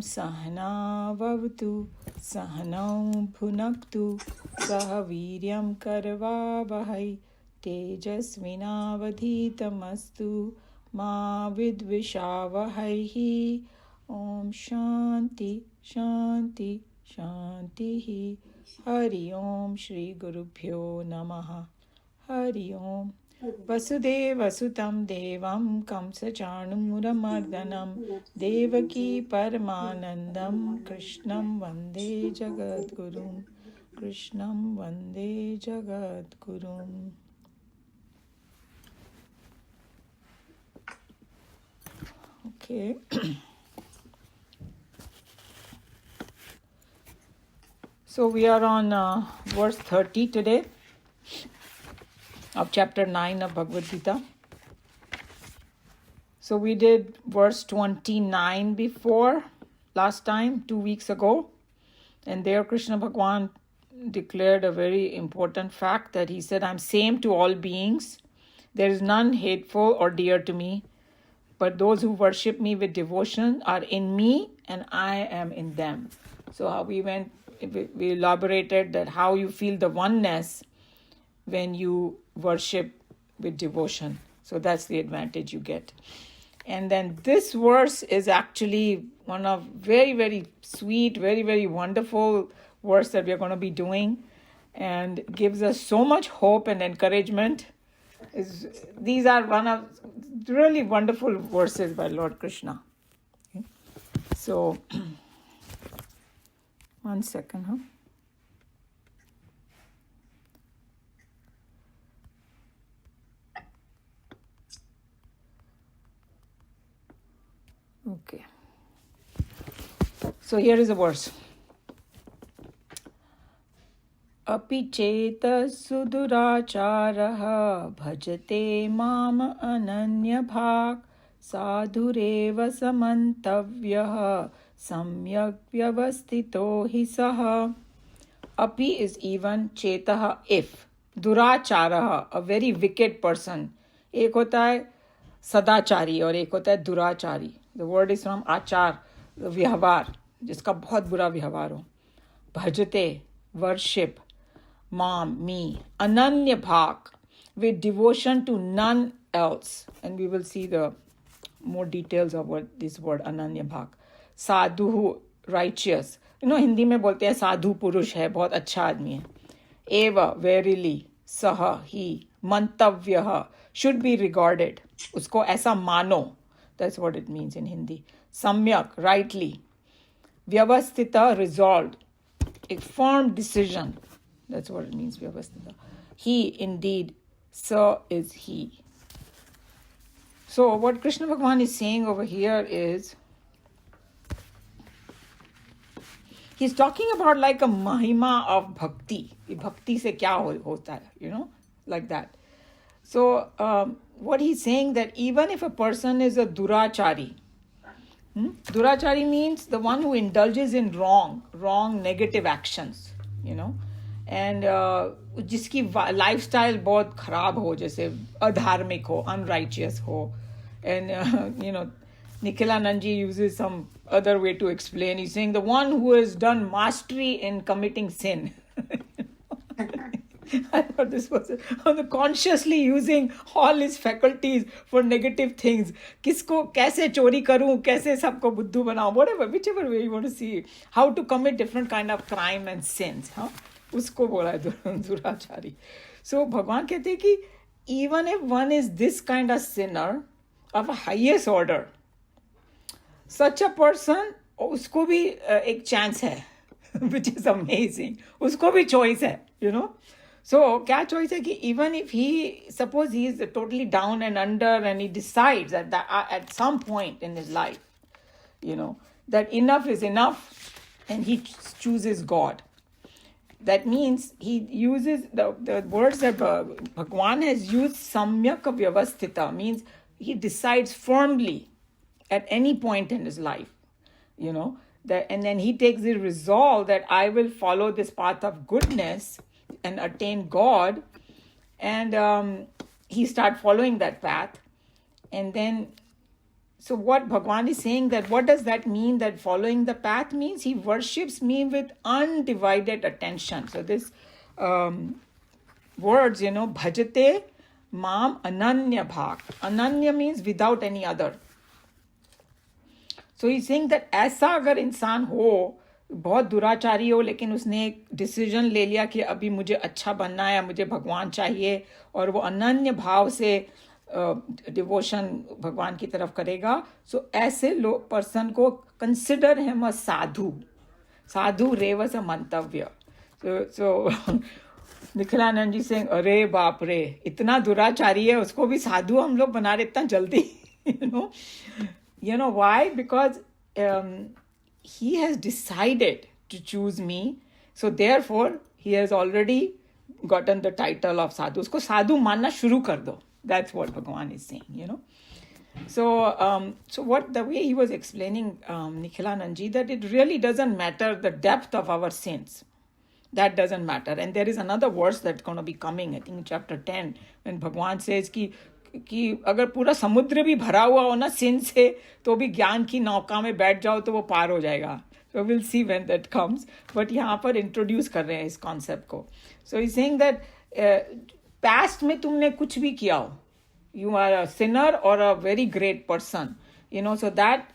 Sahana Vavatu Sahanau Bhunaktu Saha Viryam Karvavahai Tejasvinavadhitamastu Ma Vidvishavahai. Om Shanti Shanti Shanti. Hari Om Shri Gurubhyo Namaha. Hari Om. Vasudeva Sutam Devam Kamsachanuramardanam Devaki Paramanandam Krishnam Vande Jagadgurum. Krishnam Vande Jagadgurum. Okay. So we are on verse 30 today of chapter 9 of Bhagavad Gita. So we did verse 29 before, last time, 2 weeks ago. And there Krishna Bhagavan declared a very important fact that he said, I'm same to all beings. There is none hateful or dear to me. But those who worship me with devotion are in me and I am in them. So how we elaborated that how you feel the oneness when you worship with devotion. So that's the advantage you get. And then this verse is actually one of very, very sweet, very, very wonderful verse that we are going to be doing, and gives us so much hope and encouragement. These are one of really wonderful verses by Lord Krishna. Okay. So, one second, huh? Okay. So here is a verse. Api cheta suduracharaha bhajate mama ananya bhak sadhureva samantavyaha samyak vyavastito hi saha. Api is even, chetaha if, duracharaha, a very wicked person. Ek hota hai sadachari और एक होता है दुराचारी. The word is from achar, vyavaar, जिसका बहुत बुरा व्यवहार हो. Bhajate, worship, Mam, me, ananya bhak, with devotion to none else. And we will see the more details of what this word ananya bhak. Sadhu, righteous. Hindi में बोलते हैं साधु पुरुष है, बहुत अच्छा आदमी है. Eva, verily, saha, he, mantavyah, should be regarded. उसको ऐसा मानो. That's what it means in Hindi. Samyak, rightly. Vyavasthita, resolved. A firm decision. That's what it means, Vyavasthita. He, indeed, so is he. So what Krishna Bhagavan is saying over here is, he's talking about like a mahima of bhakti. Bhakti se kya hota hai, like that. So what he's saying that even if a person is a durachari, durachari means the one who indulges in wrong negative actions, and जिसकी lifestyle बहुत खराब हो, जैसे अधार्मिक हो, unrighteous हो, and Nikhilanand ji uses some other way to explain. He's saying the one who has done mastery in committing sin. I thought this was consciously using all his faculties for negative things. किसको कैसे चोरी करूं, कैसे सबको बुद्धू बनाऊं, whatever, whichever way you want to see it. How to commit different kind of crime and sins. उसको बोला दुराचारी. So भगवान कहते हैं कि even if one is this kind of sinner of a highest order, such a person, उसको भी एक chance है, which is amazing. उसको भी choice है, So, क्या choice है कि even if suppose he is totally down and under and he decides at some point in his life, that enough is enough and he chooses God. That means he uses the words that Bhagwan has used, samyak vyavasthita, means he decides firmly at any point in his life, and then he takes the resolve that I will follow this path of goodness and attain God, and he start following that path, and then So what Bhagwan is saying, that what does that mean, that following the path means he worships me with undivided attention. So this words, bhajate mam ananya bhak. Ananya means without any other. So he's saying that ऐसा अगर इंसान हो, बहुत दुराचारी हो, लेकिन उसने एक डिसीजन ले लिया कि अभी मुझे अच्छा बनना है, मुझे भगवान चाहिए, और वो अनन्य भाव से डिवोशन भगवान की तरफ करेगा, सो ऐसे पर्सन को कंसिडर हिम अ साधु. साधु रेवस अ मंतव्य. सो निखिलानंद जी सिंह, अरे बाप रे, इतना दुराचारी है, उसको भी साधु हम लोग बना रहे इतना जल्दी. You know why? Because he has decided to choose me. So therefore, he has already gotten the title of sadhu. Usko sadhu manna shuru kar do. That's what Bhagavan is saying, So, what the way he was explaining, Nikhilanandji, that it really doesn't matter the depth of our sins. That doesn't matter. And there is another verse that's going to be coming, I think in chapter 10, when Bhagavan says कि अगर पूरा समुद्र भी भरा हुआ हो ना सिन से, तो भी ज्ञान की नौका में बैठ जाओ तो वो पार हो जाएगा. So we'll see when that comes. But यहाँ पर इंट्रोड्यूस कर रहे हैं इस कॉन्सेप्ट को. So he's saying that past में तुमने कुछ भी किया हो, you are a sinner or a very great person, so that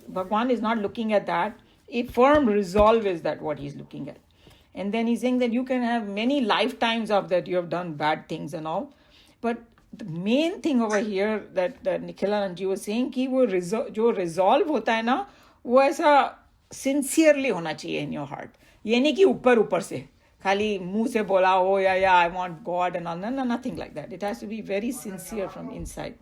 Bhagwan is not looking at that. A firm resolve is that what he's looking at. And then he's saying that you can have many lifetimes of that you have done bad things and all, but the main thing over here that Nikhilanand ji was saying कि वो जो resolve होता है ना, वो ऐसा sincerely होना चाहिए in your heart. ये नहीं कि ऊपर से खाली मुंह से बोला हो या I want God and all. No, nothing like that. It has to be very sincere from inside.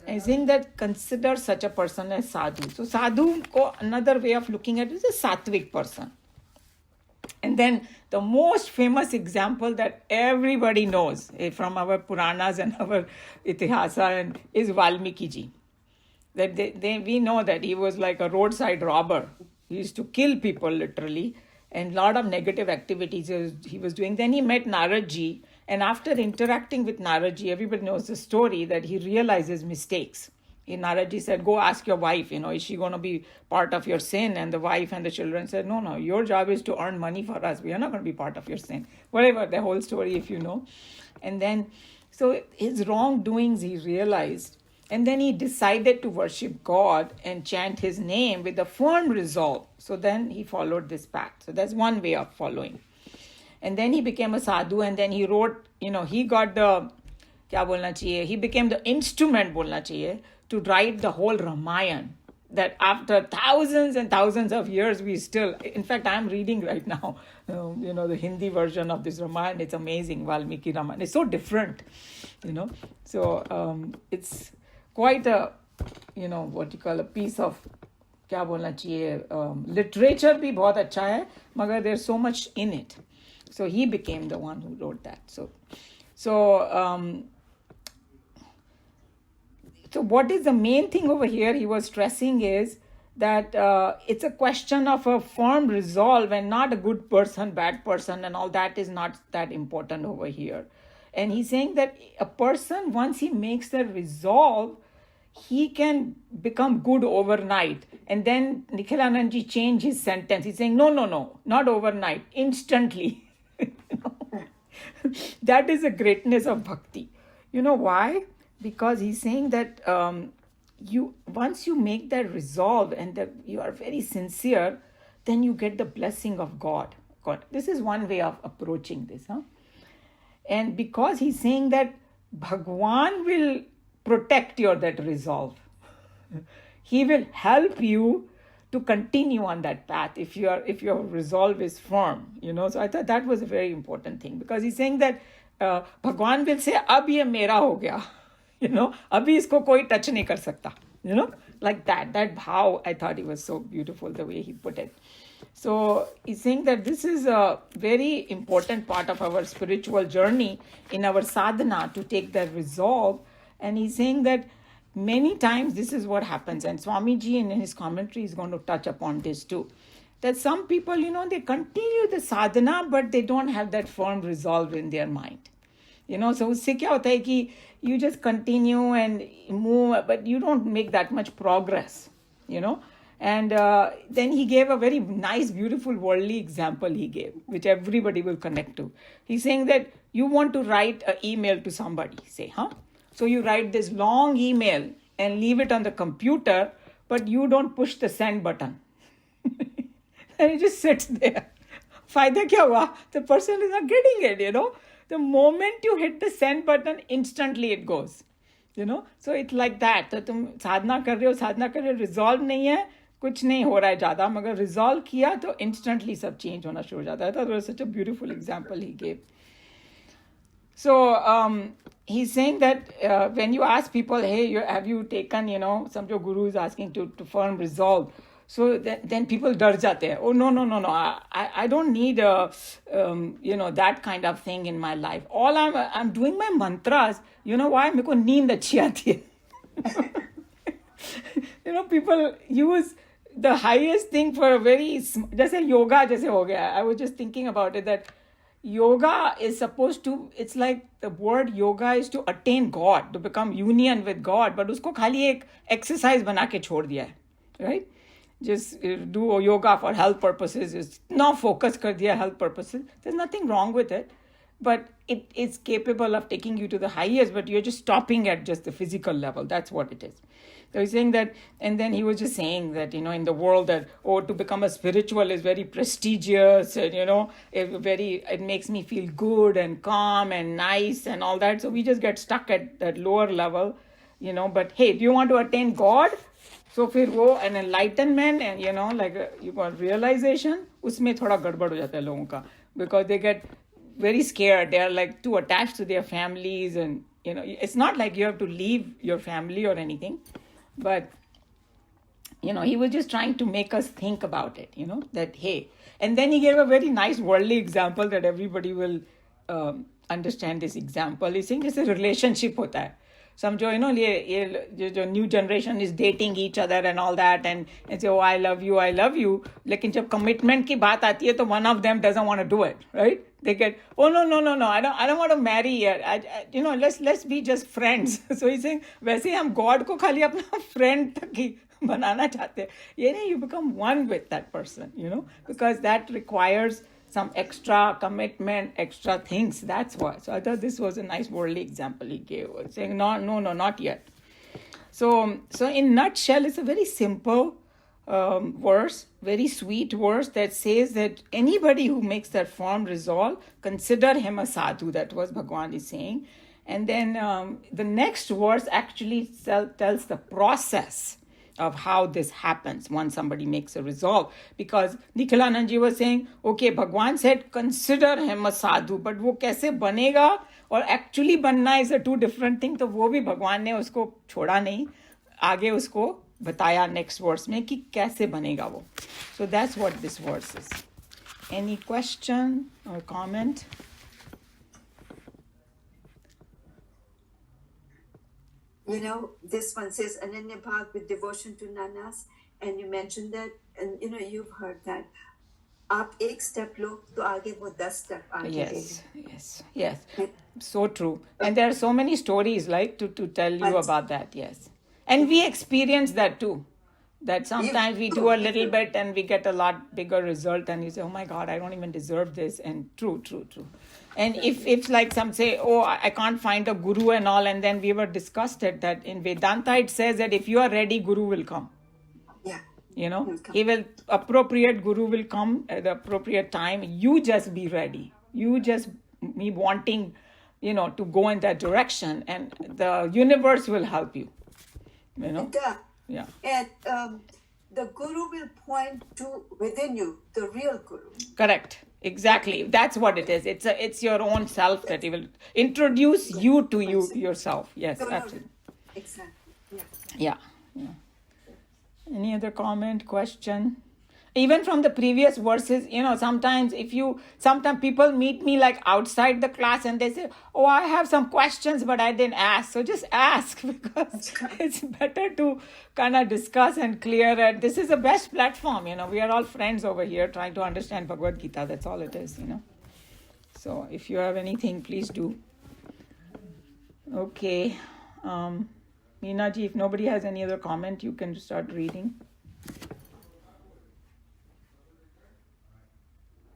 And saying that consider such a person as sadhu. So sadhu ko another way of looking at it is a sattvic person. And then the most famous example that everybody knows from our Puranas and our Itihasa is Valmiki ji. That we know that he was like a roadside robber. He used to kill people literally, and a lot of negative activities he was doing. Then he met Narad ji, and after interacting with Narad ji, everybody knows the story that he realizes mistakes. Narad ji said, go ask your wife, is she going to be part of your sin? And the wife and the children said, no, your job is to earn money for us. We are not going to be part of your sin. Whatever, the whole story, if you know. And then, so his wrongdoings he realized. And then he decided to worship God and chant his name with a firm resolve. So then he followed this path. So that's one way of following. And then he became a sadhu, and then he wrote, he got the, he became the instrument, bolna chahiye, to write the whole Ramayana, that after thousands and thousands of years, we still, in fact, I'm reading right now, the Hindi version of this Ramayana. It's amazing, Valmiki Ramayana. It's so different, So it's quite a, what you call a piece of, literature bhi bahut acha hai, magar there's so much in it. So he became the one who wrote that. So what is the main thing over here he was stressing is that it's a question of a firm resolve and not a good person, bad person, and all that is not that important over here. And he's saying that a person, once he makes the resolve, he can become good overnight. And then Nikhilanandji changed his sentence. He's saying, no, not overnight, instantly. That is the greatness of bhakti. You know why? Because he's saying that once you make that resolve and that you are very sincere, then you get the blessing of God. This is one way of approaching this. And because he's saying that Bhagwan will protect that resolve. He will help you to continue on that path if your resolve is firm. So I thought that was a very important thing, because he's saying that Bhagwan will say, ab ye mera ho gaya. Abhi isko koi touch nahi kar sakta. Like that bhav, I thought it was so beautiful the way he put it. So he's saying that this is a very important part of our spiritual journey in our sadhana, to take that resolve. And he's saying that many times this is what happens. And Swamiji in his commentary is going to touch upon this too. That some people, they continue the sadhana, but they don't have that firm resolve in their mind. So उससे क्या होता है कि you just continue and move, but you don't make that much progress, And then he gave a very nice, beautiful, worldly example he gave, which everybody will connect to. He's saying that you want to write an email to somebody, say, So you write this long email and leave it on the computer, but you don't push the send button. And it just sits there. फायदा क्या हुआ? The person is not getting it, The moment you hit the send button, instantly it goes. So it's like that. तो तुम साधना कर रहे हो, resolve नहीं है, कुछ नहीं हो रहा है ज़्यादा, मगर resolve किया तो instantly सब change होना शुरू हो जाता है. That was such a beautiful example he gave. So he's saying that when you ask people, hey, have you taken, some of your guru is asking to form resolve. So then people डर जाते हैं. Oh, no. I don't need that kind of thing in my life. All I'm doing my mantras. You know why? मेरे को नींद अच्छी आती है. People use the highest thing for a very, जैसे yoga जैसे हो गया. I was just thinking about it that yoga is supposed to, it's like the word yoga is to attain God, to become union with God. But उसको खाली एक exercise बना के छोड़ दिया है. Right? Just do yoga for health purposes. It's not focus kar diya health purposes. There's nothing wrong with it. But it is capable of taking you to the highest, but you're just stopping at just the physical level. That's what it is. So he's saying that, and then he was just saying that, in the world that, to become a spiritual is very prestigious, and, it makes me feel good and calm and nice and all that. So we just get stuck at that lower level, but hey, do you want to attain God? So फिर वो an enlightenment and like you got realization, उसमें थोड़ा गड़बड़ हो जाता है लोगों का, because they get very scared. They are like too attached to their families, and it's not like you have to leave your family or anything, but he was just trying to make us think about it, that hey, and then he gave a very nice worldly example that everybody will understand this example. He's saying जैसे relationship होता है. समझो ये जो new generation is dating each other and all that and से I love you, लेकिन जब commitment की बात आती है तो one of them doesn't want to do it, right? They get, oh no, I don't want to marry yet. Let's be just friends. So he's saying वैसे हम God को खाली अपना friend तक ही बनाना चाहते हैं. ये नहीं, you become one with that person, because that requires some extra commitment, extra things. That's why. So I thought this was a nice worldly example he gave, saying no, not yet. So in nutshell, it's a very simple verse, very sweet verse that says that anybody who makes that firm resolve, consider him a sadhu. That was Bhagavan is saying. And then the next verse actually tells the process of how this happens once somebody makes a resolve. Because Nikhilanand ji was saying, okay, Bhagwan said, consider him a sadhu, but वो कैसे बनेगा और actually बनना is a two different thing. तो वो भी भगवान ने उसको छोड़ा नहीं, आगे उसको बताया next verse में कि कैसे बनेगा वो. So that's what this verse is. Any question or comment? This one says Ananya Bhag with devotion to Nanas, and you mentioned that, and you've heard that. आप एक step लो तो आगे वो 10 step आगे. Yes. So true. And there are so many stories like to tell you about that. Yes. And we experience that too. That sometimes we do a little bit and we get a lot bigger result, and you say, oh my God, I don't even deserve this. And true. And if like some say, oh, I can't find a guru and all, and then we were discussed it that in Vedanta it says that if you are ready, guru will come. Yeah. He will, appropriate guru will come at the appropriate time. You just be ready. You just be wanting, to go in that direction, and the universe will help you. Yeah. And the guru will point to within you, the real guru. Correct. Exactly. That's what it is. It's your own self that he will introduce you to yourself. Yes, absolutely. Exactly. Yeah. Any other comment, question? Even from the previous verses, sometimes people meet me like outside the class and they say, oh, I have some questions, but I didn't ask. So just ask, because it's better to kind of discuss and clear it. This is the best platform, we are all friends over here trying to understand Bhagavat Geeta. That's all it is, So if you have anything, please do. Okay. Meenaji, if nobody has any other comment, you can start reading.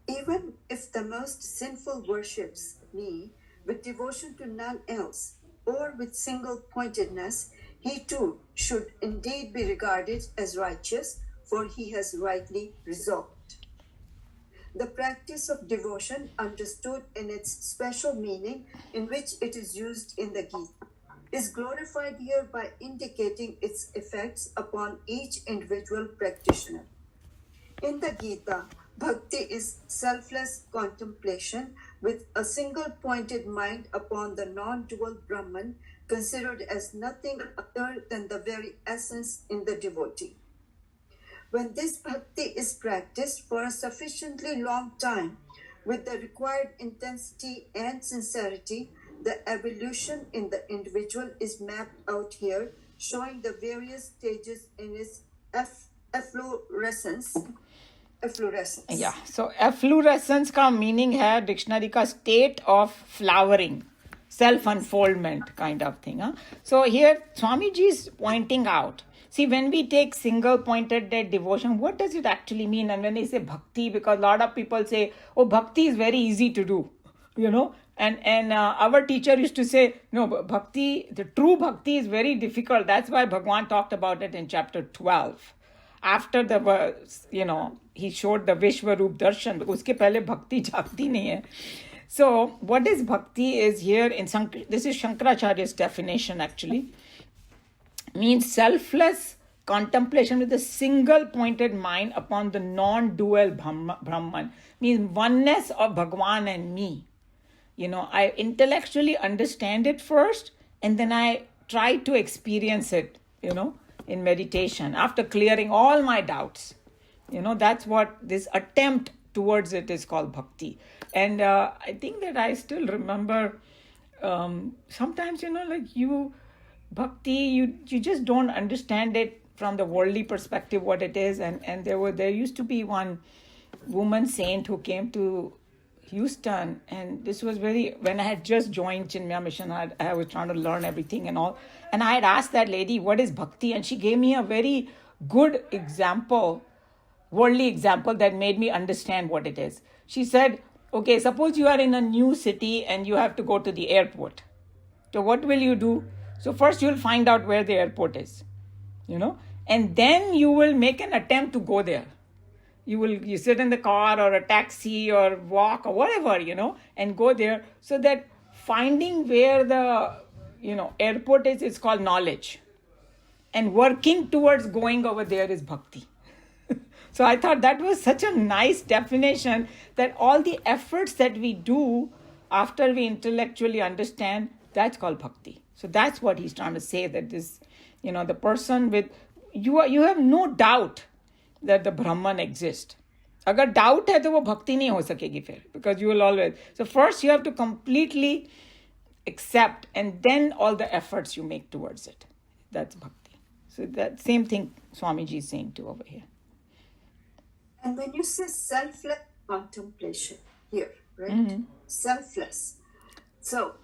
Even if the most sinful worships me with devotion to none else, or with single pointedness, he too should indeed be regarded as righteous, for he has rightly resolved. The practice of devotion, understood in its special meaning in which it is used in the Gita, is glorified here by indicating its effects upon each individual practitioner. In the Gita, bhakti is selfless contemplation with a single pointed mind upon the non-dual Brahman, considered as nothing other than the very essence in the devotee. When this bhakti is practiced for a sufficiently long time, with the required intensity and sincerity, the evolution in the individual is mapped out here, showing the various stages in its efflorescence. Yeah, so efflorescence का meaning है dictionary का state of flowering, self-unfoldment kind of thing. Huh? So here Swamiji is pointing out, see, when we take single-pointed devotion, what does it actually mean? And when they say bhakti, because a lot of people say, oh, bhakti is very easy to do, you know. And our teacher used to say, no, bhakti, the true bhakti is very difficult. That's why Bhagwan talked about it in chapter 12. After the, you know, he showed the Vishwaroop Darshan, uske pehle bhakti jagti nahi hai. So what is bhakti is here in this is Shankaracharya's definition actually. Means selfless contemplation with a single pointed mind upon the non-dual Brahman. Means oneness of Bhagwan and me. You know, I intellectually understand it first and then I try to experience it, you know, in meditation after clearing all my doubts. You know, that's what this attempt towards it is called bhakti. And I think that I still remember sometimes, you know, like bhakti, you just don't understand it from the worldly perspective what it is. And there used to be one woman saint who came to Houston, and this was when I had just joined Chinmaya Mission, I was trying to learn everything and all. And I had asked that lady, what is bhakti? And she gave me a very good example, worldly example that made me understand what it is. She said, okay, suppose you are in a new city and you have to go to the airport. So what will you do? So first you'll find out where the airport is, you know, and then you will make an attempt to go there. You sit in the car or a taxi or walk or whatever, you know, and go there, so that finding where the, you know, airport is called knowledge. And working towards going over there is bhakti. So I thought that was such a nice definition, that all the efforts that we do after we intellectually understand, that's called bhakti. So that's what he's trying to say, that this, you know, the person with, you have no doubt that the Brahman exists. अगर doubt है तो वो भक्ति नहीं हो सकेगी फिर, because you will always. So first you have to completely accept, and then all the efforts you make towards it. That's bhakti. So that same thing Swamiji is saying too over here. And when you say selfless contemplation here, right? Mm-hmm. Selfless. So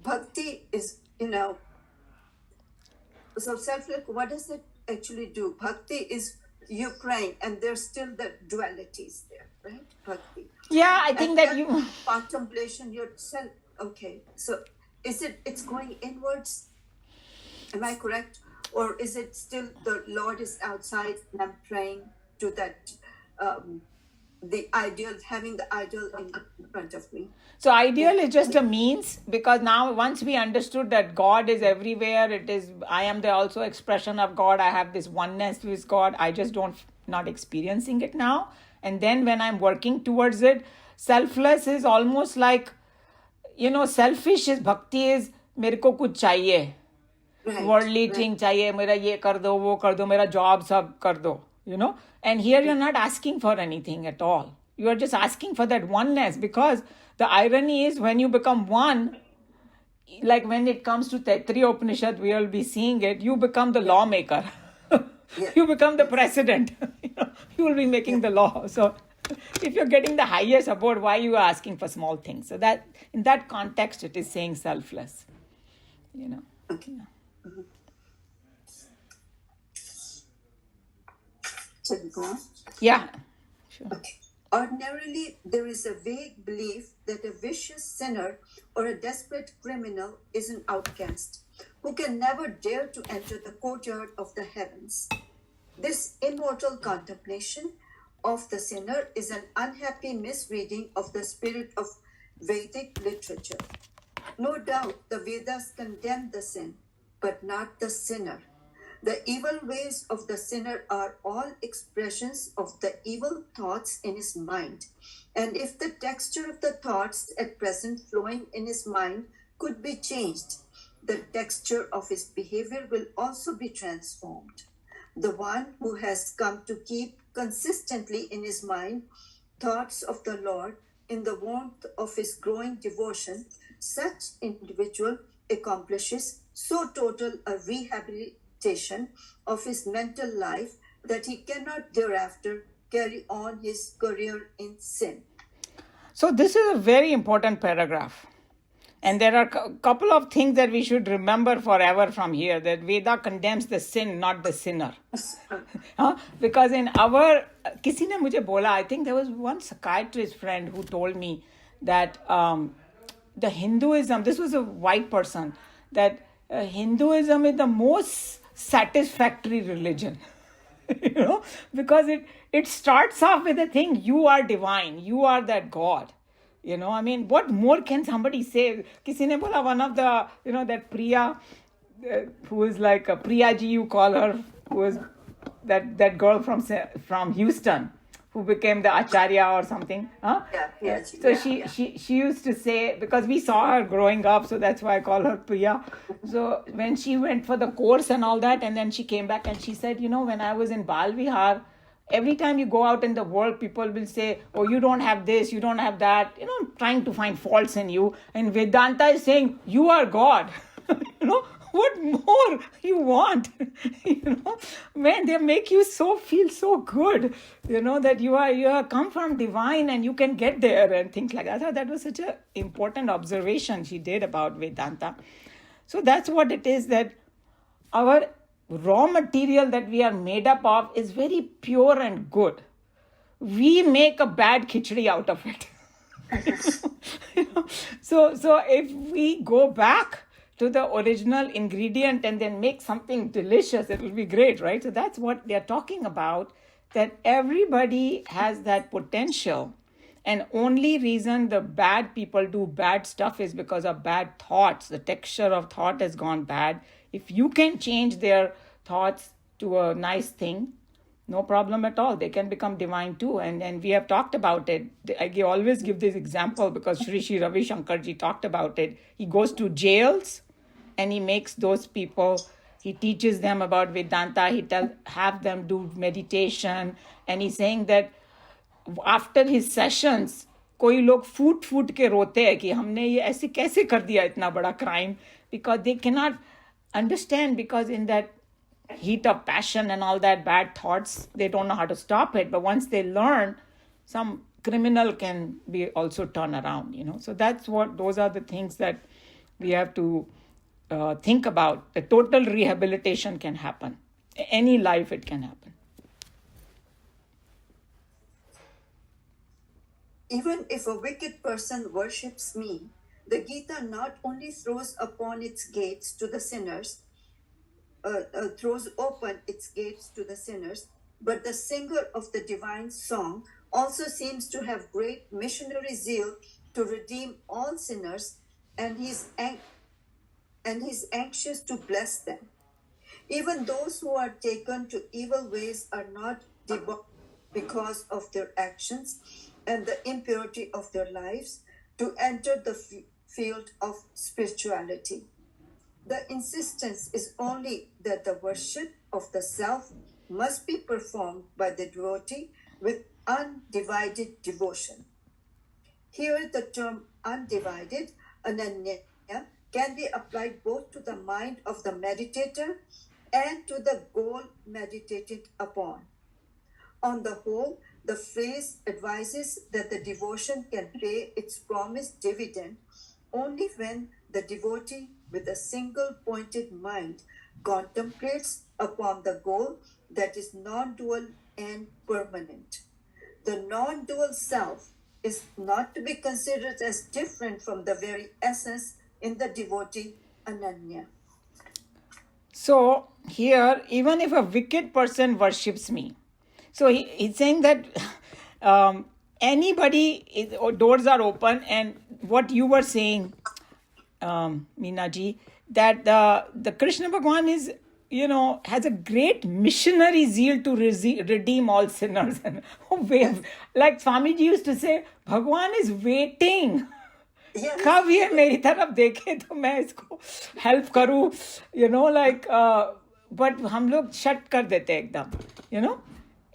bhakti is, you know, so selfless, what does it actually do? Bhakti is you praying, and there's still the dualities there, right? Bhakti. Yeah, I think that you contemplation yourself. Okay, so it's going inwards? Am I correct? Or is it still the Lord is outside and I'm praying to that, the ideal, having the ideal in front of me? So ideal is just a means, because now once we understood that God is everywhere, it is, I am the also expression of God, I have this oneness with God, I just not experiencing it now. And then when I'm working towards it, selfless is almost like, you know, selfish is bhakti is, mere ko kuch chahiye. Right, worldly thing chahiye, mera ye kar do, wo kar do, mera job sab kar do, you know. And here you're not asking for anything at all. You are just asking for that oneness, because the irony is when you become one, like when it comes to Taittriya Upanishad, we will be seeing it, you become the lawmaker. You become the president. You will be making the law. So if you're getting the highest support, why you are asking for small things? So that in that context, it is saying selfless. Okay. Yeah. Shall we go on? Yeah, sure. Okay. Ordinarily, there is a vague belief that a vicious sinner or a desperate criminal is an outcast who can never dare to enter the courtyard of the heavens. This immortal contemplation of the sinner is an unhappy misreading of the spirit of Vedic literature. No doubt the Vedas condemn the sin, but not the sinner. The evil ways of the sinner are all expressions of the evil thoughts in his mind. And if the texture of the thoughts at present flowing in his mind could be changed, the texture of his behavior will also be transformed. The one who has come to keep consistently in his mind thoughts of the Lord in the warmth of his growing devotion, such individual accomplishes so total a rehabilitation of his mental life that he cannot thereafter carry on his career in sin. So this is a very important paragraph. And there are a couple of things that we should remember forever from here, that Veda condemns the sin, not the sinner. Because in our, किसी ने मुझे बोला, I think there was one psychiatrist friend who told me that the Hinduism, this was a white person, that Hinduism is the most satisfactory religion. Because it starts off with the thing, you are divine, you are that God. I mean, what more can somebody say? Kisi ne bola, one of the, that Priya, who is like a Priya ji, you call her, who is that girl from Houston, who became the Acharya or something. Huh? Yeah. So she used to say, because we saw her growing up, so that's why I call her Priya. So when she went for the course and all that, and then she came back and she said, when I was in Bal Vihar, every time you go out in the world, people will say, oh, you don't have this, you don't have that, trying to find faults in you. And Vedanta is saying, you are God. What more you want? Man, they make you feel so good, that you are come from divine and you can get there and things like that. I thought that was such an important observation she did about Vedanta. So that's what it is, that our raw material that we are made up of is very pure and good. We make a bad khichdi out of it. So if we go back to the original ingredient and then make something delicious, it will be great, right? So that's what they're talking about, that everybody has that potential. And only reason the bad people do bad stuff is because of bad thoughts. The texture of thought has gone bad. If you can change their thoughts to a nice thing, no problem at all. They can become divine too. And we have talked about it. I always give this example because Sri Ravi Shankar ji talked about it. He goes to jails and he makes those people, he teaches them about Vedanta. He have them do meditation. And he's saying that after his sessions, कोई लोग फूट के रोते हैं कि हमने ये ऐसे कैसे कर दिया इतना बड़ा crime, because they cannot understand, because in that heat of passion and all that bad thoughts, they don't know how to stop it. But once they learn, some criminal can be also turn around, So those are the things that we have to think about. The total rehabilitation can happen. Any life it can happen. Even if a wicked person worships me, the Gita not only throws open its gates to the sinners, but the singer of the divine song also seems to have great missionary zeal to redeem all sinners, and he's anxious to bless them. Even those who are taken to evil ways are not debauched because of their actions and the impurity of their lives to enter the field of spirituality. The insistence is only that the worship of the self must be performed by the devotee with undivided devotion. Here the term undivided, ananya, can be applied both to the mind of the meditator and to the goal meditated upon. On the whole, the phrase advises that the devotion can pay its promised dividend only when the devotee with a single pointed mind contemplates upon the goal that is non-dual and permanent. The non-dual self is not to be considered as different from the very essence in the devotee Ananya. So here, even if a wicked person worships me, so he's saying that doors are open, and what you were saying, Meena ji, that the Krishna Bhagwan is, has a great missionary zeal to redeem all sinners. And like Swamiji used to say, Bhagwan is waiting. Yes. कब ये मेरी तरफ देखे तो मैं इसको help करूं, but हम लोग शट कर देते हैं एकदम,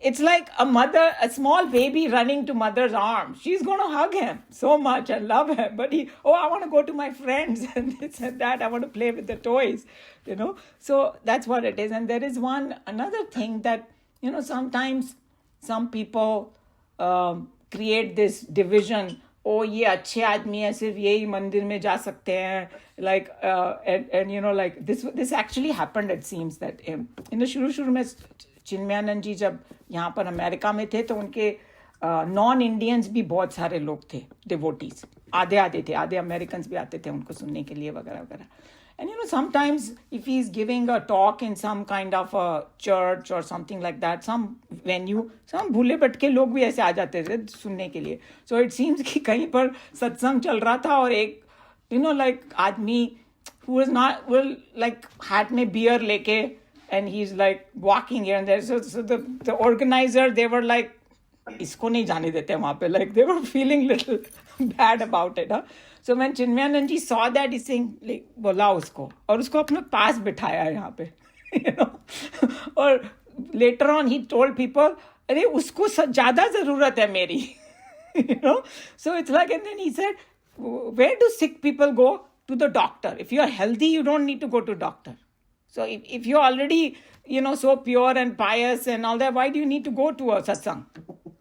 It's like a small baby running to mother's arms. She's going to hug him so much and love him. But I want to go to my friends and this and that. I want to play with the toys, So that's what it is. And there is another thing that, sometimes some people create this division. Oh, ये अच्छे आदमी है, सिर्फ यही मंदिर में जा सकते हैं. And this actually happened, it seems, that शुरू में चिन्मयानंद जी जब यहाँ पर अमेरिका में थे तो उनके नॉन इंडियंस भी बहुत सारे लोग थे, डिवोटीज, आधे थे, आधे अमेरिकन्स भी आते थे उनको सुनने के लिए वगैरह वगैरह. And sometimes if he is giving a talk in some kind of a church or something like that, some venue, some भूले भटके लोग भी ऐसे आ जाते थे सुनने के लिए. So it seems कि कहीं पर सत्संग चल रहा था और एक आदमी who was not, हाथ में बियर लेके, and he's like walking here and there. So the organizer, they were like, इसको नहीं जाने देते वहाँ पे. Like they were feeling little bad about it. So when Chinmayanand ji saw that, he's saying, like, बोला उसको और उसको अपने पास बिठाया यहाँ पे, और later on he told people, अरे उसको ज़्यादा ज़रूरत है मेरी, So it's like, and then he said, where do sick people go? To the doctor. If you are healthy, you don't need to go to doctor. So if you're already, so pure and pious and all that, why do you need to go to a satsang?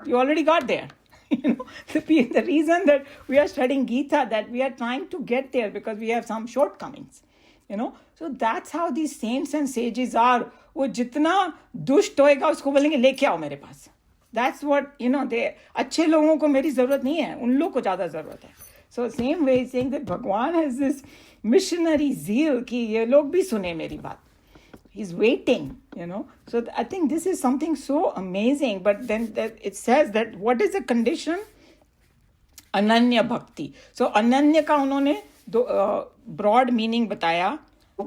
You already got there. The reason that we are studying Gita, that we are trying to get there because we have some shortcomings. So that's how these saints and sages are. वो जितना दुष्ट होएगा उसको बोलेंगे लेके आओ मेरे पास. That's what, they, अच्छे लोगों को मेरी जरूरत नहीं है, उन लोगों को ज़्यादा जरूरत है. So same way saying that Bhagwan has this missionary zeal कि ये लोग भी सुने मेरी बात. He's waiting, So I think this is something so amazing. But then it says that what is the condition? Ananya Bhakti. So Ananya का उन्होंने broad meaning बताया.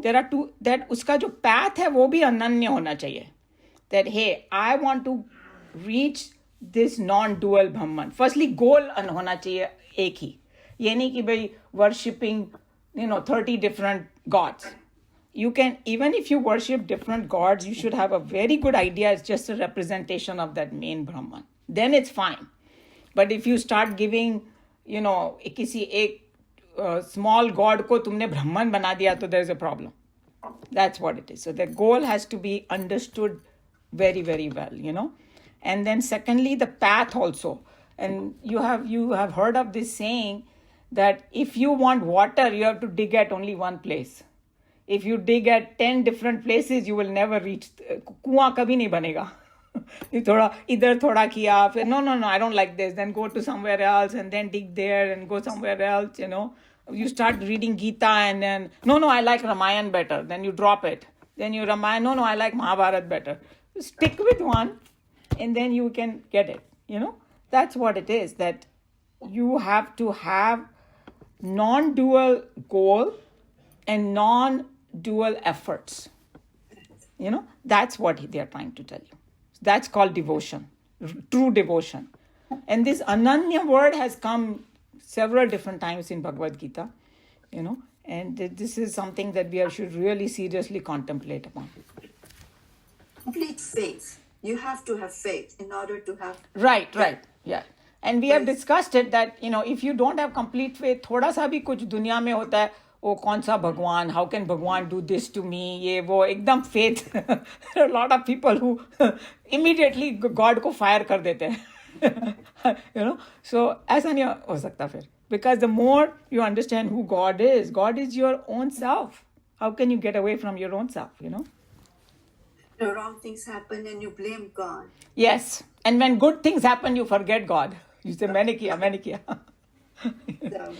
There are two, that उसका जो path है वो भी अनन्य होना चाहिए. That hey, I want to reach this non-dual Brahman. Firstly, goal होना चाहिए एक ही. ये नहीं कि भाई worshipping, 30 different gods. You can, even if you worship different gods, you should have a very good idea. It's just a representation of that main Brahman. Then it's fine. But if you start giving, किसी एक small god को तुमने Brahman बना दिया, तो there's a problem. That's what it is. So the goal has to be understood very, very well, And then secondly, the path also. And you have heard of this saying that if you want water, you have to dig at only one place. If you dig at 10 different places, you will never reach. कुआं कभी नहीं बनेगा. थोड़ा इधर थोड़ा किया, फिर no, I don't like this. Then go to somewhere else and then dig there and go somewhere else, You start reading Gita and then, no, I like Ramayana better. Then you drop it. Then you Ramayana, no, I like Mahabharata better. Stick with one and then you can get it, That's what it is, that you have to have non-dual goal and non-dual efforts. That's what they are trying to tell you. That's called devotion, true devotion. And this Ananya word has come several different times in Bhagavad Gita, and this is something that we should really seriously contemplate upon. Complete faith. You have to have faith in order to have... Right, yeah. And we have discussed it that, if you don't have complete faith, थोड़ा सा भी कुछ दुनिया में होता है, ओ कौन सा भगवान, how can Bhagwan do this to me, ये वो एकदम faith. There are a lot of people who immediately God को fire कर देते हैं. So ऐसा नहीं हो सकता फिर. Because the more you understand who God is your own self. How can you get away from your own self, The wrong things happen and you blame God. Yes. And when good things happen, you forget God. You say, maine kiya. So,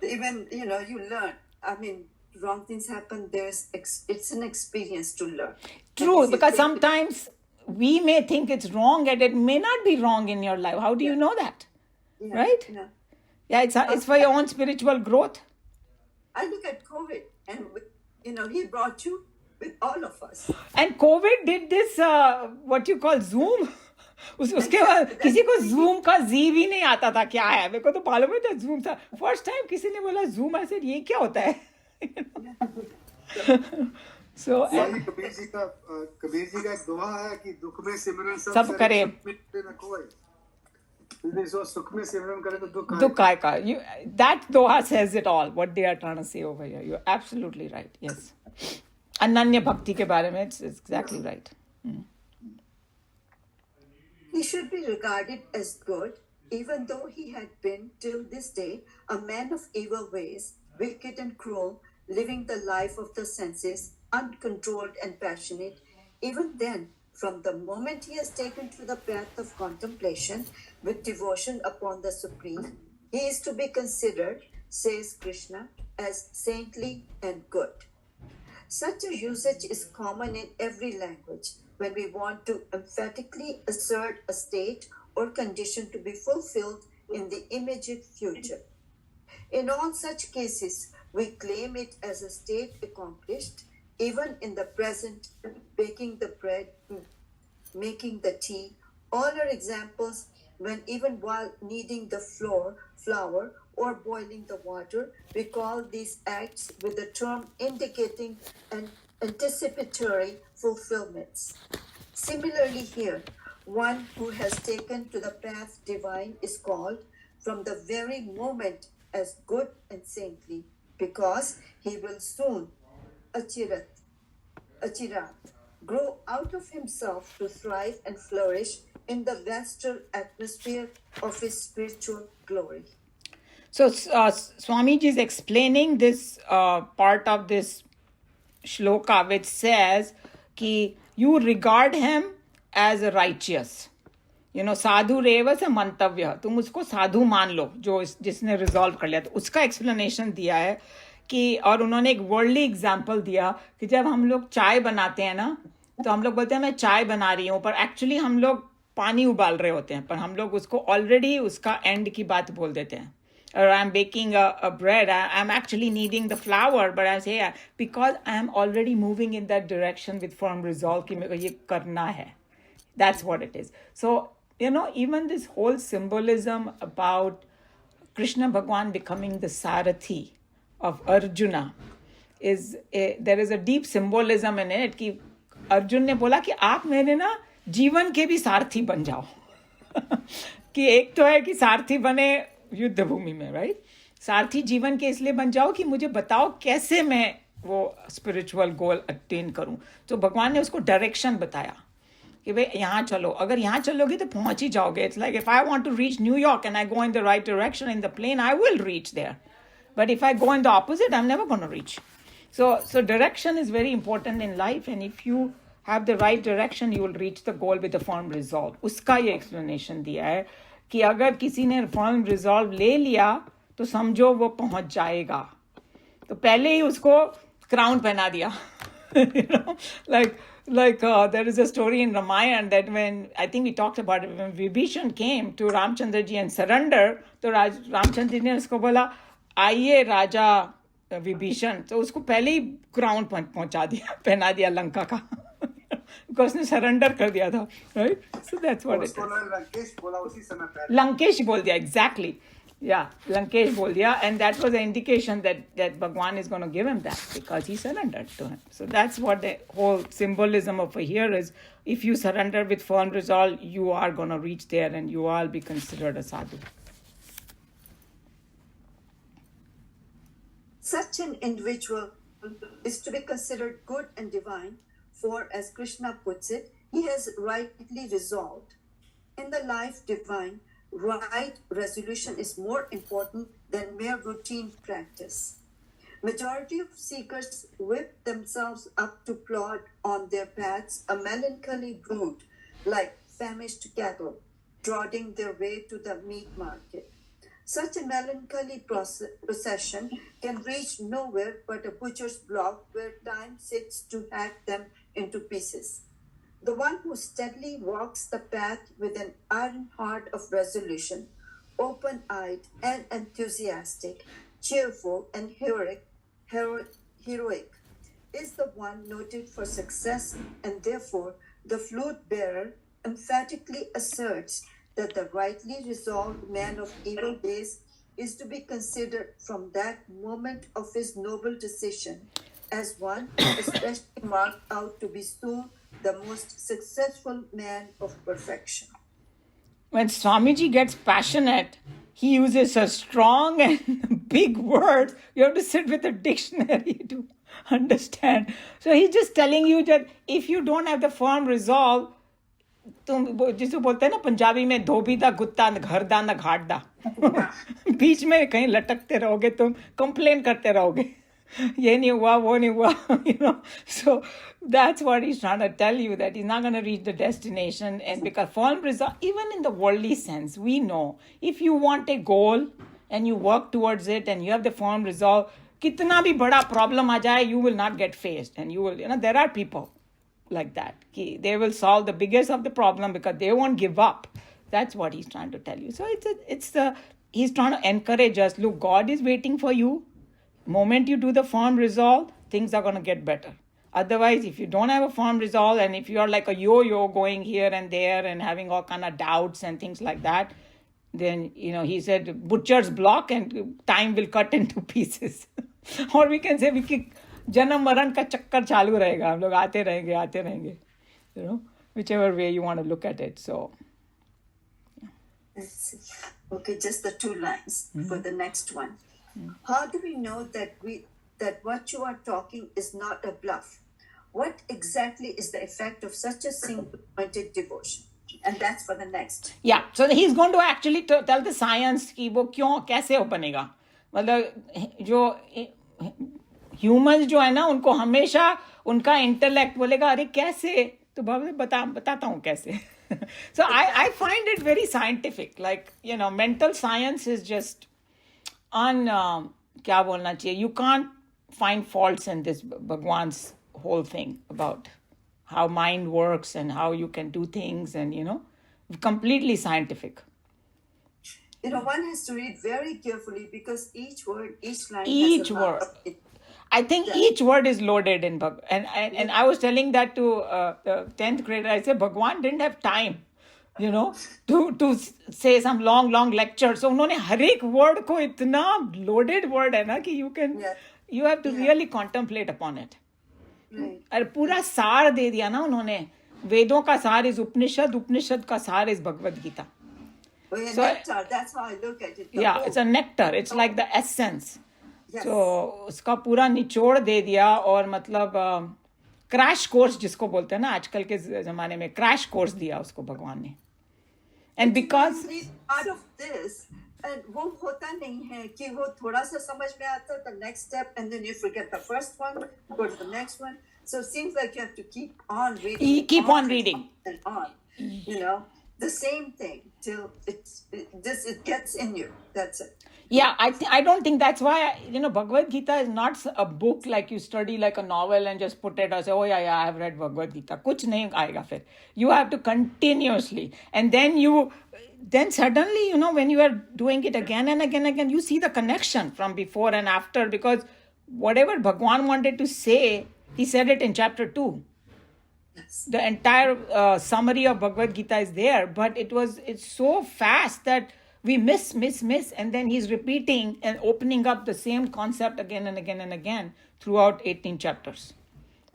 even, you learn. I mean, wrong things happen. It's an experience to learn. True, because sometimes we may think it's wrong and it may not be wrong in your life. How do you know that? Yeah, Right? Yeah, it's for your own spiritual growth. I look at COVID and, he brought you with all of us. And COVID did this, what you call Zoom. उसके बाद किसी को Zoom का Z भी नहीं आता था क्या है मेरे को तो मालूम ही था Zoom था फर्स्ट टाइम किसी ने बोला Zoom ऐसे ये क्या होता है So कबीर जी का एक दोहा है कि दुख में सिमरन सब करे सुख में सिमरन करे तो दुख आए का that doha says it all what they are trying to say over here. You're absolutely right. Yes. Ananya bhakti के बारे में it's exactly right. He should be regarded as good, even though he had been, till this day, a man of evil ways, wicked and cruel, living the life of the senses, uncontrolled and passionate. Even then, from the moment he has taken to the path of contemplation with devotion upon the Supreme, he is to be considered, says Krishna, as saintly and good. Such a usage is common in every language when we want to emphatically assert a state or condition to be fulfilled in the immediate future. In all such cases, we claim it as a state accomplished, even in the present, baking the bread, making the tea. All are examples when even while kneading the flour or boiling the water, we call these acts with the term indicating an anticipatory fulfillments. Similarly here, one who has taken to the path divine is called from the very moment as good and saintly, because he will soon, achirat, grow out of himself to thrive and flourish in the vaster atmosphere of his spiritual glory. So Swamiji is explaining this part of this shloka which says कि you regard him as righteous. साधु रेव से मंतव्य तुम उसको साधु मान लो जिसने resolve कर लिया तो उसका एक्सप्लेनेशन दिया है कि और उन्होंने एक वर्ल्डली एग्जांपल दिया कि जब हम लोग चाय बनाते हैं ना तो हम लोग बोलते हैं मैं चाय बना रही हूँ पर एक्चुअली हम लोग पानी उबाल रहे होते हैं पर हम लोग उसको ऑलरेडी उसका एंड की बात बोल देते हैं or I'm baking a bread, I'm actually kneading the flour, but I say, because I'm already moving in that direction with firm resolve, कि मेरे को ये करना है. That's what it is. So, even this whole symbolism about Krishna Bhagwan becoming the Sarathi of Arjuna, there is a deep symbolism in it, कि अर्जुन ने बोला कि आप मेरे ना जीवन के भी सारथी बन जाओ. कि एक तो है कि सारथी बने युद्ध भूमि में राइट सारथी जीवन के इसलिए बन जाओ कि मुझे बताओ कैसे मैं वो स्पिरिचुअल गोल अटेन करूं तो भगवान ने उसको डायरेक्शन बताया कि भाई यहाँ चलो अगर यहाँ चलोगे तो पहुंच ही जाओगे it's like if I want to reach New York and I go in the right direction in the plane I will reach there but if I go in the opposite I am never gonna reach so direction is very important in life and if you have the right direction you will reach the goal with a firm resolve उसका ये explanation दिया है कि अगर किसी ने form resolve ले लिया तो समझो वो पहुंच जाएगा तो पहले ही उसको क्राउन पहना दिया like there is a story in Ramayana that when I think we talked about it when Vibhishan came to Ramchandra ji and surrender तो रामचंद्र जी ने उसको बोला आइए राजा विभीषण तो उसको पहले ही क्राउन पहुंचा दिया पहना दिया लंका का because उसने सरेंडर कर दिया था right so that's what it is Lankesh बोल दिया एग्जैक्टली लंकेश बोल दिया and that was an indication that Bhagwan is going to give him that because he surrendered to him so that's what the whole symbolism of here is if you surrender with firm resolve you are going to reach there and you all be considered a sadhu. Such an individual is to be considered good and divine, for as Krishna puts it, he has rightly resolved. In the life divine, right resolution is more important than mere routine practice. Majority of seekers whip themselves up to plod on their paths, a melancholy brood, like famished cattle, trotting their way to the meat market. Such a melancholy procession can reach nowhere but a butcher's block where time sits to hack them into pieces. The one who steadily walks the path with an iron heart of resolution, open-eyed and enthusiastic, cheerful and heroic, is the one noted for success, and therefore the flute bearer emphatically asserts that the rightly resolved man of evil days is to be considered from that moment of his noble decision as one especially marked out to be soon the most successful man of perfection. When Swamiji gets passionate, he uses a strong and big words. You have to sit with a dictionary to understand. So he's just telling you that if you don't have the firm resolve, तुम जिसको बोलते हैं ना पंजाबी में धोबी दा गुत्ता घर दा ना घाट दा बीच में कहीं लटकते रहोगे तुम कंप्लेन करते रहोगे ये नहीं हुआ वो नहीं हुआ so that's what he's trying to tell you, that he's not going to reach the destination. And because firm resolve, even in the worldly sense, we know if you want a goal and you work towards it and you have the firm resolve, kitna bhi bada problem aa jaye, you will not get faced, and you will, there are people like that. They will solve the biggest of the problem because they won't give up. That's what he's trying to tell you. So he's trying to encourage us. Look, God is waiting for you. Moment you do the firm resolve, things are going to get better. Otherwise, if you don't have a firm resolve, and if you are like a yo-yo going here and there and having all kind of doubts and things like that, then, he said, butcher's block and time will cut into pieces. Or we can say, जन्म मरण का चक्कर चालू रहेगा, हम लोग आते रहेंगे, whichever way you want to look at it. So okay, just the 2 lines for the next one. How do we know that what you are talking is not a bluff? What exactly is the effect of such a single-pointed devotion? And that's for the next. Yeah, so he's going to actually tell the science कि वो क्यों कैसे हो बनेगा. मतलब जो humans जो है ना, उनको हमेशा उनका इंटेलेक्ट बोलेगा अरे कैसे, तो बताता हूँ कैसे. So I find it very scientific. Like, mental science is just क्या बोलना चाहिए, you can't find faults in this Bhagwan's whole thing about how mind works and how you can do things, and completely scientific. One has to read very carefully because each word, each line each has a word. I think each word is loaded in Bhagwan. And I was telling that to the 10th grader. I said Bhagwan didn't have time, to say some long lecture. So उन्होंने हर एक word को इतना loaded word है ना कि you have to really contemplate upon it. और पूरा सार दे दिया ना उन्होंने. वेदों का सार is उपनिषद का सार is Bhagavad Geeta. So, nectar, that's how I look at it. It's a nectar. It's like the essence. Yes. So उसका पूरा निचोड़ दे दिया. और मतलब क्रैश कोर्स जिसको बोलते हैं ना आजकल के जमाने में, क्रैश कोर्स दिया उसको भगवान ने. And because out of this, and वो होता नहीं है कि वो थोड़ा सा समझ में आता, the next step, and then you forget the first one, go to the next one. So it seems like you have to keep on reading. Keep on reading. And on. The same thing till it gets in you. That's it. Yeah, I don't think that's why, Bhagavad Gita is not a book like you study like a novel and just put it and say, oh yeah, I have read Bhagavad Gita. Kuch nahi aayega fir. You have to continuously. And then suddenly, when you are doing it again and again, you see the connection from before and after, because whatever Bhagwan wanted to say, he said it in chapter 2. Yes. The entire summary of Bhagavad Gita is there, but it's so fast that we miss, and then he's repeating and opening up the same concept again and again throughout 18 chapters.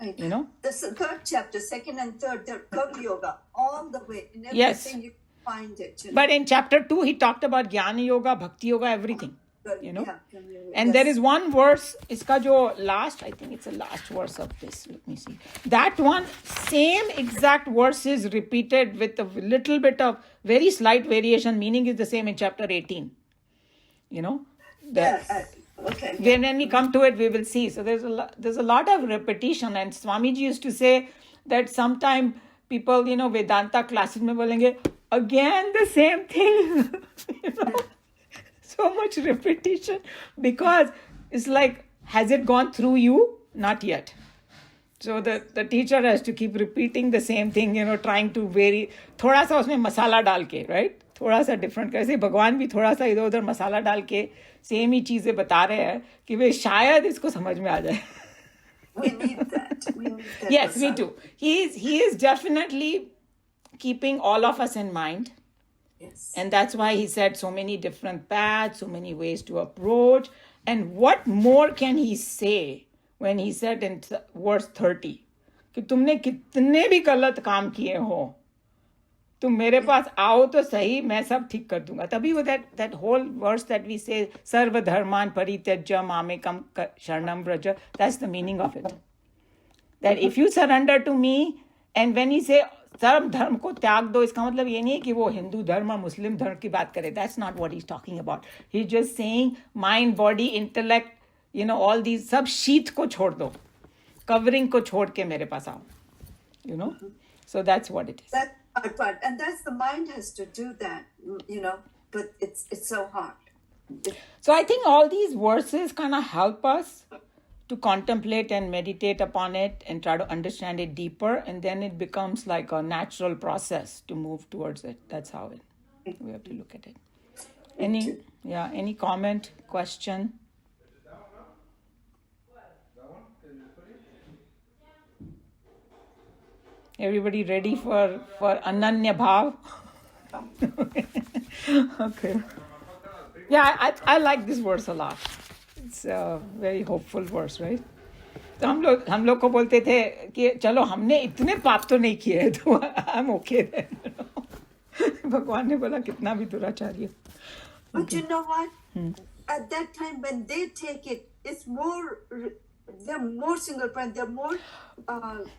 Right. The third chapter, second and third, they're Kali Yoga all the way. In everything Yes. you find it. But in chapter 2, he talked about Jnana Yoga, Bhakti Yoga, everything. you know. Yeah, And there is one verse, iska jo last, I think it's the last verse of this. Let me see. That one, same exact verse is repeated with a little bit of very slight variation. Meaning is the same in chapter 18. You know. Okay. When we come to it, we will see. So there's a lot of repetition. And Swamiji used to say that sometime people, you know, Vedanta classes mein bolenge, again the same thing. You know. So much repetition because it's like, has it gone through you? Not yet. So the teacher has to keep repeating the same thing, you know, trying to vary. थोड़ा सा उसमें मसाला डाल के, right? थोड़ा सा different. कैसे भगवान भी थोड़ा सा इधर उधर मसाला डाल के सेम ही चीजें बता रहे हैं कि वे शायद इसको समझ में आ जाए. We need that. Yes, me too. He is definitely keeping all of us in mind. Yes. And that's why he said so many different paths, so many ways to approach. And what more can he say when he said in verse 30 कि तुमने कितने भी गलत काम किए हो, तुम मेरे पास आओ तो सही, मैं सब ठीक कर दूंगा. तभी वो that whole verse that we say सर्व धर्मान परित्यज्य मामेकम शरणं Vraj, that's the meaning of it. That if you surrender to me, and when he say सर्व धर्म को त्याग दो, इसका मतलब ये नहीं है कि वो हिंदू धर्म और मुस्लिम धर्म की बात करे. That's not what he's talking about. He's just saying mind, body, intellect, you know, all these, सब शीत को छोड़ दो, covering को छोड़ के मेरे पास आओ. You know? So that's what it is. That part. And that's the mind has to do that, you know, but it's so hard. So I think all these verses kind of help us to contemplate and meditate upon it and try to understand it deeper, and then it becomes like a natural process to move towards it. That's how we have to look at it. Any comment, question? Everybody ready for Ananya Bhav? Okay. Yeah, I like this verse a lot. It's a very hopeful verse, right? तो हम लोग को बोलते थे कि चलो हमने इतने पाप तो नहीं किए हैं, तो I'm okay then. भगवान ने बोला कितना भी दुराचारी हो. But you know what? At that time when they take it, it's more, they're more single point, they're more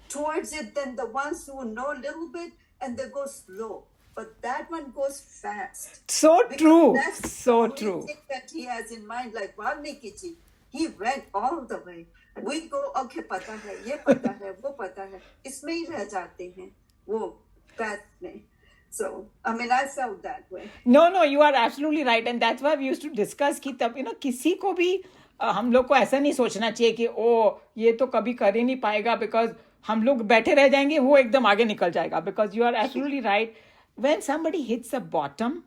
towards it than the ones who know a little bit and they go slow. But that one goes fast. So Because true. that's So the true. thing that he has in mind, like Valmiki ji. He went all the way. We go, okay, पता है, ये पता है, वो पता है. इसमें ही रह जाते हैं वो path में. So, I mean, I felt that way. No, you are absolutely right. And that's why we used to discuss कि तब, you know, किसी को भी हम लोग को ऐसा नहीं सोचना चाहिए कि ये तो कभी कर ही नहीं पाएगा, because हम लोग बैठे रह जाएंगे, वो एकदम आगे निकल जाएगा. Because you are absolutely right. When somebody hits a bottom,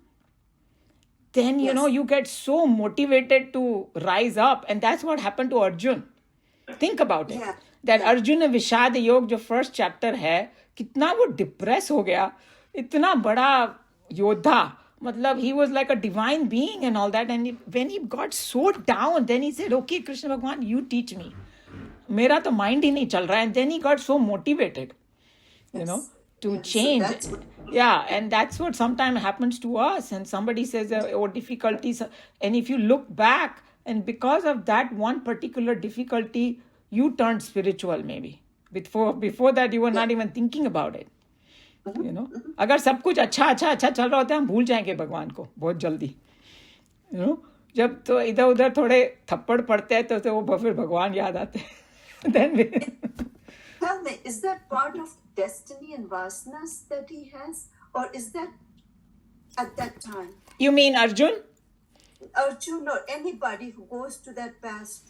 then, you know, you get so motivated to rise up. And that's what happened to Arjuna. Think about it. Yeah. That Arjuna Vishad Yog, जो first chapter है, कितना वो depress हो गया, इतना बड़ा योद्धा, मतलब he was like a divine being and all that. And when he got so down, then he said, okay, Krishna Bhagwan, you teach me. मेरा तो mind ही नहीं चल रहा है. And then he got so motivated, you know, to change. So Yeah, and that's what sometimes happens to us. And somebody says, difficulties. And if you look back, and because of that one particular difficulty, you turned spiritual maybe. Before that, you were not even thinking about it. You know? अगर सब कुछ अच्छा चल रहा होता है, हम भूल जाएंगे भगवान को बहुत जल्दी. You know? जब तो इधर उधर थोड़े थप्पड़ पड़ते हैं तो वो फिर भगवान याद आते हैं. Then we... Tell me, is that part of destiny and vasanas that he has? Or is that at that time? You mean Arjun? Arjuna or anybody who goes to that path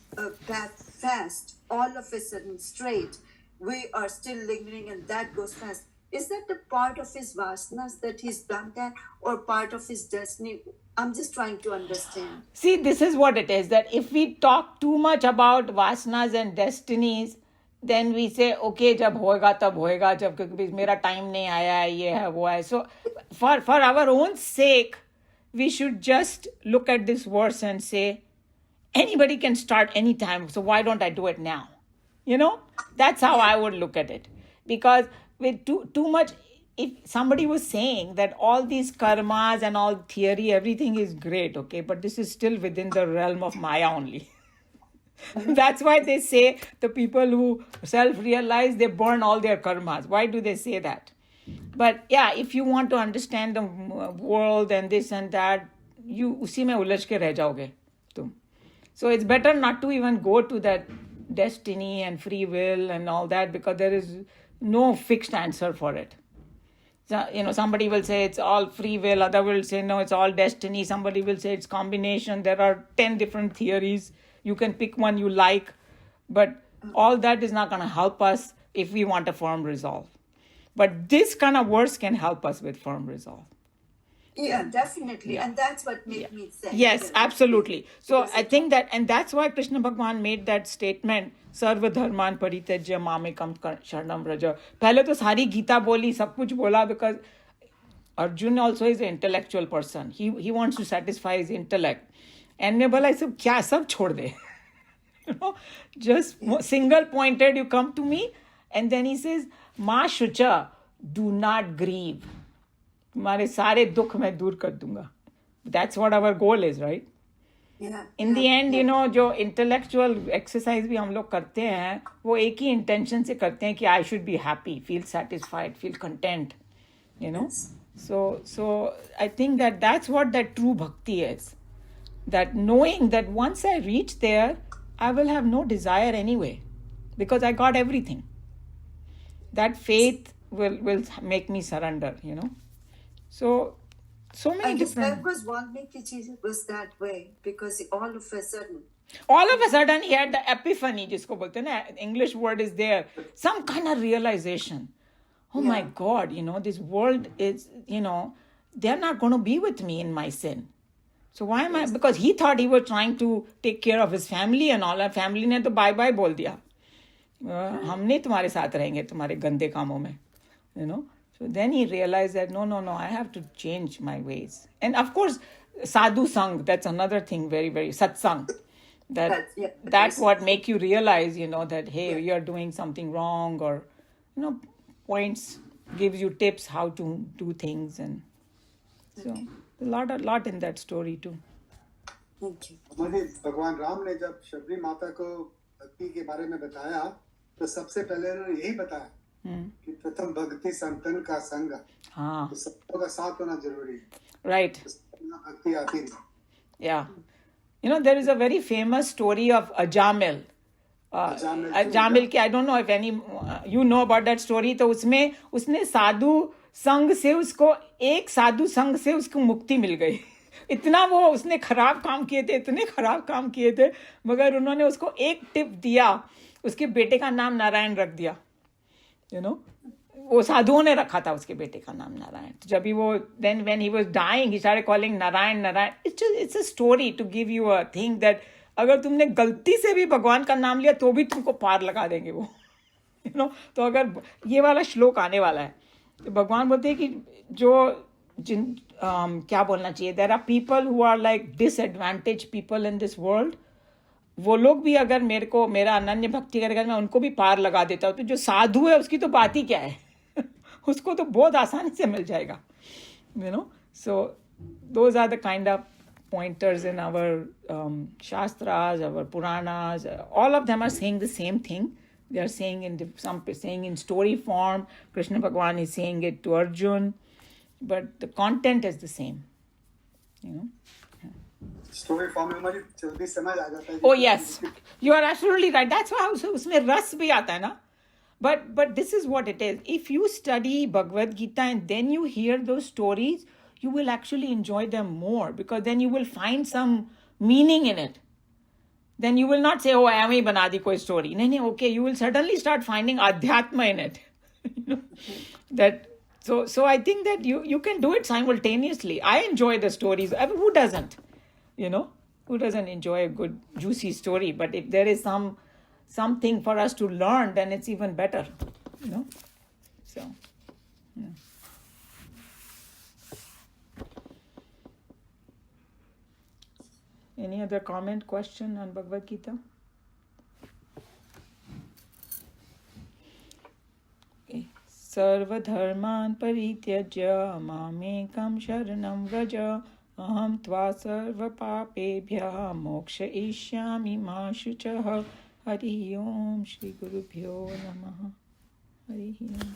fast, all of a sudden straight, we are still lingering and that goes fast. Is that the part of his vasanas that he's done that, or part of his destiny? I'm just trying to understand. See, this is what it is, that if we talk too much about vasanas and destinies, then we say, okay, जब होएगा तब होएगा, जब क्योंकि मेरा time नहीं आया है, ये है वो है. So for our own sake, we should just look at this verse and say, anybody can start anytime, so why don't I do it now? You know, that's how I would look at it. Because with too much if somebody was saying that all these karmas and all theory, everything is great, okay, but this is still within the realm of Maya only. That's why they say the people who self-realize, they burn all their karmas. Why do they say that? But yeah, if you want to understand the world and this and that, you उसी में उलझ के रह जाओगे तुम. So it's better not to even go to that destiny and free will and all that, because there is no fixed answer for it. So, somebody will say it's all free will, other will say no, it's all destiny, somebody will say it's combination. There are 10 different theories. You can pick one you like, but all that is not going to help us if we want a firm resolve. But this kind of words can help us with firm resolve. Yeah, definitely. Yeah. And that's what made me think. Yes, absolutely. So I think that, and that's why Krishna Bhagwan made that statement, Sarva Dharman Parityajya Mamekam Sharanam Vraja. Pehle to sari Gita boli, sab kuch bola, because Arjuna also is an intellectual person. He wants to satisfy his intellect. And मैं बोला सब क्या सब छोड़ दे. Just single pointed, you come to me, and then he says, Ma Shucha, do not grieve. तुम्हारे सारे दुख मैं दूर कर दूंगा. That's what our goal is, right? Yeah. In the end, जो intellectual exercise भी हम लोग करते हैं, वो एक ही intention से करते हैं कि I should be happy, feel satisfied, feel content, Yes. So I think that that's what that true bhakti is. That knowing that once I reach there, I will have no desire anyway, because I got everything. That faith will make me surrender, So many different... That was Valmiki was that way, because all of a sudden he had the epiphany, jisko bolte na, English word is there, some kind of realization. Oh my God, this world is, they're not going to be with me in my sin. So why am I? Because he thought he was trying to take care of his family and all. Our family ने तो bye bye बोल दिया. हम नहीं तुम्हारे साथ रहेंगे तुम्हारे गंदे कामों में, So then he realized that no, I have to change my ways. And of course, Sadhu Sang, that's another thing, very, very satsang. That's what make you realize, that hey, you're doing something wrong, or points, gives you tips how to do things, and so a lot in that story too. Thank you. भगवान राम ने जब शबरी माता को भक्ति के बारे में बताया, तो सबसे पहले उन्होंने यही बताया कि प्रथम भक्ति संतन का संग, तो सबका का साथ होना जरूरी है. Right. भक्ति आती है. Yeah. There is a very famous story of Ajamil. Ajamil ki, I don't know if any you know about that story. तो उसमें उसने साधु संग से उसको एक साधु संग से उसको मुक्ति मिल गई. इतना वो उसने खराब काम किए थे, इतने खराब काम किए थे, मगर उन्होंने उसको एक टिप दिया, उसके बेटे का नाम नारायण रख दिया. वो साधुओं ने रखा था उसके बेटे का नाम नारायण. तो जब भी वो then when he was dying he started calling Narayan. It's a story to give you a thing that अगर तुमने गलती से भी भगवान का नाम लिया तो भी तुमको पार लगा देंगे वो. तो अगर ये वाला श्लोक आने वाला है, तो भगवान बोलते हैं कि जो क्या बोलना चाहिए, there are people who are like disadvantaged people in this world. वो लोग भी अगर मेरा अनन्य भक्ति करेगा, मैं उनको भी पार लगा देता हूँ. तो जो साधु है उसकी तो बात ही क्या है, उसको तो बहुत आसानी से मिल जाएगा. So those are the kind of pointers in our shastras, our puranas. All of them are saying the same thing. They are saying saying in story form. Krishna Bhagwan is saying it to Arjuna, but the content is the same. Story form में हमारी जल्दी समझ आ जाता है. Oh yes, you are absolutely right. That's why उसमें रस भी आता है ना. But this is what it is. If you study Bhagavat Geeta and then you hear those stories, you will actually enjoy them more, because then you will find some meaning in it. Then you will not say, oh, I am bana di koi story. No, okay, you will suddenly start finding adhyatma in it. That so I think that you can do it simultaneously. I enjoy the stories. Who doesn't? Who doesn't enjoy a good juicy story? But if there is something for us to learn, then it's even better. So yeah. Any other comment, question on Bhagavad Gita? Okay. सर्वधर्मान् परित्यज्य मामेकं शरणं व्रज अहं त्वा सर्वपापेभ्यः मोक्षयिष्यामि मा शुचः। हरि ओम। श्री गुरुभ्यो नमः। हरि ओम।